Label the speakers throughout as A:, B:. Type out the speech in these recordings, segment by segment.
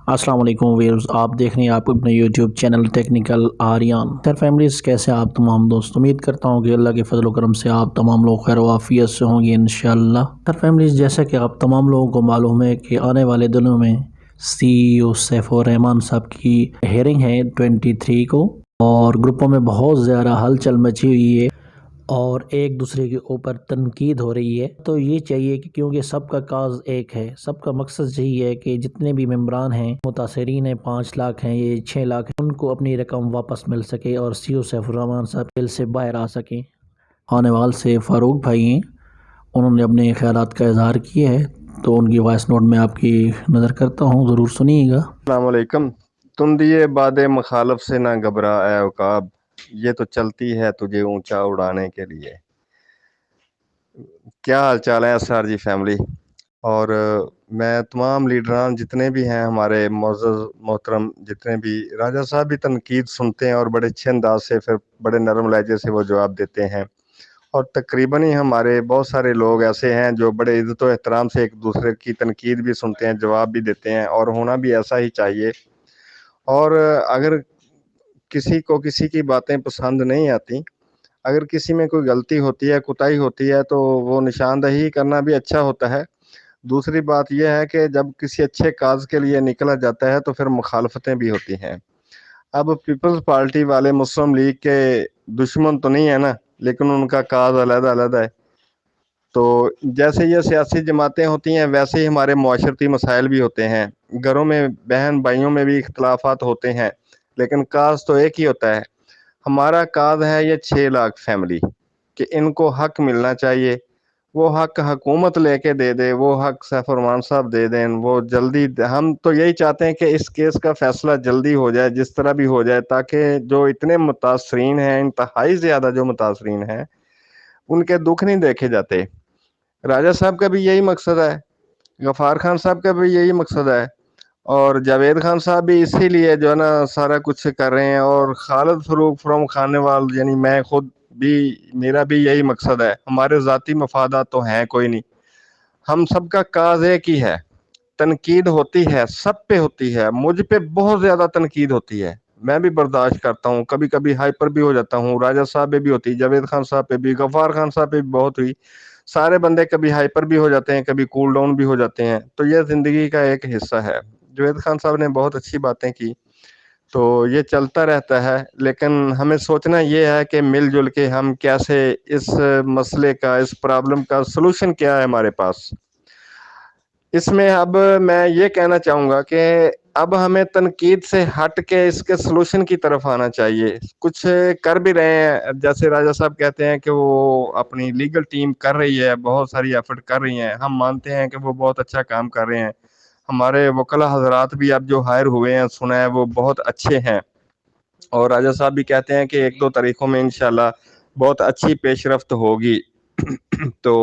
A: السلام علیکم ویئرز، آپ دیکھ رہے ہیں آپ اپنے YouTube channel technical Aryan families. کیسے آپ تمام دوست؟ امید کرتا ہوں کہ اللہ کے فضل و کرم سے آپ تمام لوگ خیر و عافیت سے ہوں گے انشاءاللہ۔ فیملیز، جیسا کہ آپ تمام لوگوں کو معلوم ہے کہ آنے والے دنوں میں سی ای او سیف الرحمان صاحب کی ہیئرنگ ہے 23 کو، اور گروپوں میں بہت زیادہ ہلچل مچی ہوئی ہے اور ایک دوسرے کے اوپر تنقید ہو رہی ہے۔ تو یہ چاہیے کہ کیونکہ سب کا کاز ایک ہے، سب کا مقصد یہی ہے کہ جتنے بھی ممبران ہیں، متاثرین ہیں، 5 لاکھ ہیں، یہ 6 لاکھ ہیں، ان کو اپنی رقم واپس مل سکے اور سی او سیف الرحمان صاحب جیل سے باہر آ سکیں۔ آنے وال سے فاروق بھائی ہیں، انہوں نے اپنے خیالات کا اظہار کیا ہے، تو ان کی وائس نوٹ میں آپ کی نظر کرتا ہوں، ضرور سنیے گا۔
B: السلام علیکم۔ تم دیے باد مخالف سے نہ گھبرا اے عقاب، یہ تو چلتی ہے تجھے اونچا اڑانے کے لیے۔ کیا حال چال ہے اسرار جی فیملی؟ اور میں تمام لیڈران جتنے بھی ہیں ہمارے معزز محترم، جتنے بھی راجہ صاحب بھی تنقید سنتے ہیں اور بڑے اچھے انداز سے، پھر بڑے نرم لہجے سے وہ جواب دیتے ہیں، اور تقریباً ہی ہمارے بہت سارے لوگ ایسے ہیں جو بڑے عزت و احترام سے ایک دوسرے کی تنقید بھی سنتے ہیں، جواب بھی دیتے ہیں، اور ہونا بھی ایسا ہی چاہیے۔ اور اگر کسی کو کسی کی باتیں پسند نہیں آتی، اگر کسی میں کوئی غلطی ہوتی ہے، کوتاہی ہوتی ہے، تو وہ نشاندہی کرنا بھی اچھا ہوتا ہے۔ دوسری بات یہ ہے کہ جب کسی اچھے کاز کے لیے نکلا جاتا ہے تو پھر مخالفتیں بھی ہوتی ہیں۔ اب پیپلز پارٹی والے مسلم لیگ کے دشمن تو نہیں ہے نا، لیکن ان کا کاز علیحدہ علیحدہ ہے۔ تو جیسے یہ سیاسی جماعتیں ہوتی ہیں، ویسے ہی ہمارے معاشرتی مسائل بھی ہوتے ہیں، گھروں میں بہن بھائیوں میں بھی اختلافات ہوتے ہیں، لیکن کاز تو ایک ہی ہوتا ہے۔ ہمارا کاز ہے یہ 6 لاکھ فیملی، کہ ان کو حق ملنا چاہیے۔ وہ حق حکومت لے کے دے دے، وہ حق سیف الرحمان صاحب دے دیں، وہ جلدی ہم تو یہی چاہتے ہیں کہ اس کیس کا فیصلہ جلدی ہو جائے، جس طرح بھی ہو جائے، تاکہ جو اتنے متاثرین ہیں، انتہائی زیادہ جو متاثرین ہیں، ان کے دکھ نہیں دیکھے جاتے۔ راجہ صاحب کا بھی یہی مقصد ہے، غفار خان صاحب کا بھی یہی مقصد ہے، اور جاوید خان صاحب بھی اسی لیے جو ہے نا سارا کچھ کر رہے ہیں، اور خالد فروغ فرام خانیوال، یعنی میں خود بھی، میرا بھی یہی مقصد ہے۔ ہمارے ذاتی مفادات تو ہیں کوئی نہیں، ہم سب کا کاز ایک ہی ہے۔ تنقید ہوتی ہے، سب پہ ہوتی ہے، مجھ پہ بہت زیادہ تنقید ہوتی ہے، میں بھی برداشت کرتا ہوں، کبھی کبھی ہائپر بھی ہو جاتا ہوں، راجہ صاحب پہ بھی ہوتی، جاوید خان صاحب پہ بھی، غفار خان صاحب پہ بھی بہت ہوئی، سارے بندے کبھی ہائپر بھی ہو جاتے ہیں، کبھی کول ڈاؤن بھی ہو جاتے ہیں، تو یہ زندگی کا ایک حصہ ہے۔ جاوید خان صاحب نے بہت اچھی باتیں کی، تو یہ چلتا رہتا ہے، لیکن ہمیں سوچنا یہ ہے کہ مل جل کے ہم کیسے اس مسئلے کا، اس پرابلم کا سلوشن کیا ہے ہمارے پاس۔ اس میں اب میں یہ کہنا چاہوں گا کہ اب ہمیں تنقید سے ہٹ کے اس کے سلوشن کی طرف آنا چاہیے۔ کچھ کر بھی رہے ہیں، جیسے راجہ صاحب کہتے ہیں کہ وہ اپنی لیگل ٹیم کر رہی ہے، بہت ساری ایفرٹ کر رہی ہیں، ہم مانتے ہیں کہ وہ بہت اچھا کام کر رہے ہیں۔ ہمارے وکلا حضرات بھی اب جو ہائر ہوئے ہیں، سنا ہے وہ بہت اچھے ہیں، اور راجہ صاحب بھی کہتے ہیں کہ 1-2 طریقوں میں انشاءاللہ بہت اچھی پیش رفت ہوگی۔ تو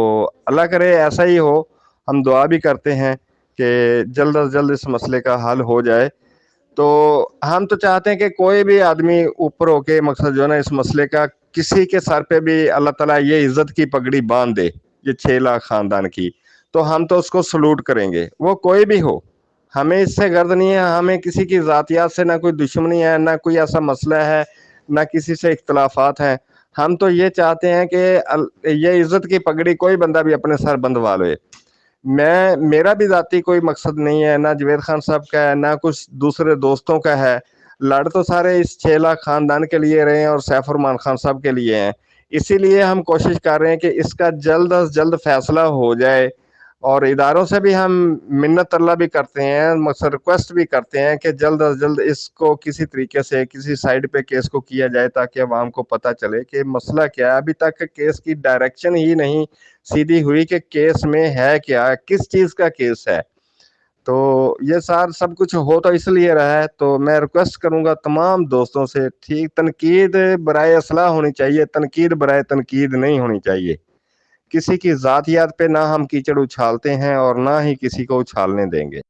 B: اللہ کرے ایسا ہی ہو، ہم دعا بھی کرتے ہیں کہ جلد از جلد اس مسئلے کا حل ہو جائے۔ تو ہم تو چاہتے ہیں کہ کوئی بھی آدمی اوپر ہو کے، مقصد جو ہے نا اس مسئلے کا، کسی کے سر پہ بھی اللہ تعالیٰ یہ عزت کی پگڑی باندھ دے، یہ 6 لاکھ خاندان کی، تو ہم تو اس کو سلوٹ کریں گے، وہ کوئی بھی ہو۔ ہمیں اس سے غرض نہیں ہے، ہمیں کسی کی ذاتیات سے نہ کوئی دشمنی ہے، نہ کوئی ایسا مسئلہ ہے، نہ کسی سے اختلافات ہیں۔ ہم تو یہ چاہتے ہیں کہ یہ عزت کی پگڑی کوئی بندہ بھی اپنے سر بندھوا لے۔ میرا بھی ذاتی کوئی مقصد نہیں ہے، نہ جاوید خان صاحب کا ہے، نہ کچھ دوسرے دوستوں کا ہے۔ لڑ تو سارے اس 6 لاکھ خاندان کے لیے رہے ہیں اور سیف الرحمان خان صاحب کے لیے ہیں، اسی لیے ہم کوشش کر رہے ہیں کہ اس کا جلد از جلد فیصلہ ہو جائے، اور اداروں سے بھی ہم منت اللہ بھی کرتے ہیں، مقصد ریکویسٹ بھی کرتے ہیں کہ جلد از جلد اس کو کسی طریقے سے کسی سائڈ پہ کیس کو کیا جائے، تاکہ عوام کو پتہ چلے کہ مسئلہ کیا ہے۔ ابھی تک کیس کی ڈائریکشن ہی نہیں سیدھی ہوئی کہ کیس میں ہے کیا، کس چیز کا کیس ہے۔ تو یہ سب کچھ ہو تو اس لیے رہا ہے۔ تو میں ریکویسٹ کروں گا تمام دوستوں سے، ٹھیک، تنقید برائے اصلاح ہونی چاہیے، تنقید برائے تنقید نہیں ہونی چاہیے۔ کسی کی ذاتیات پہ نہ ہم کیچڑ اچھالتے ہیں، اور نہ ہی کسی کو اچھالنے دیں گے۔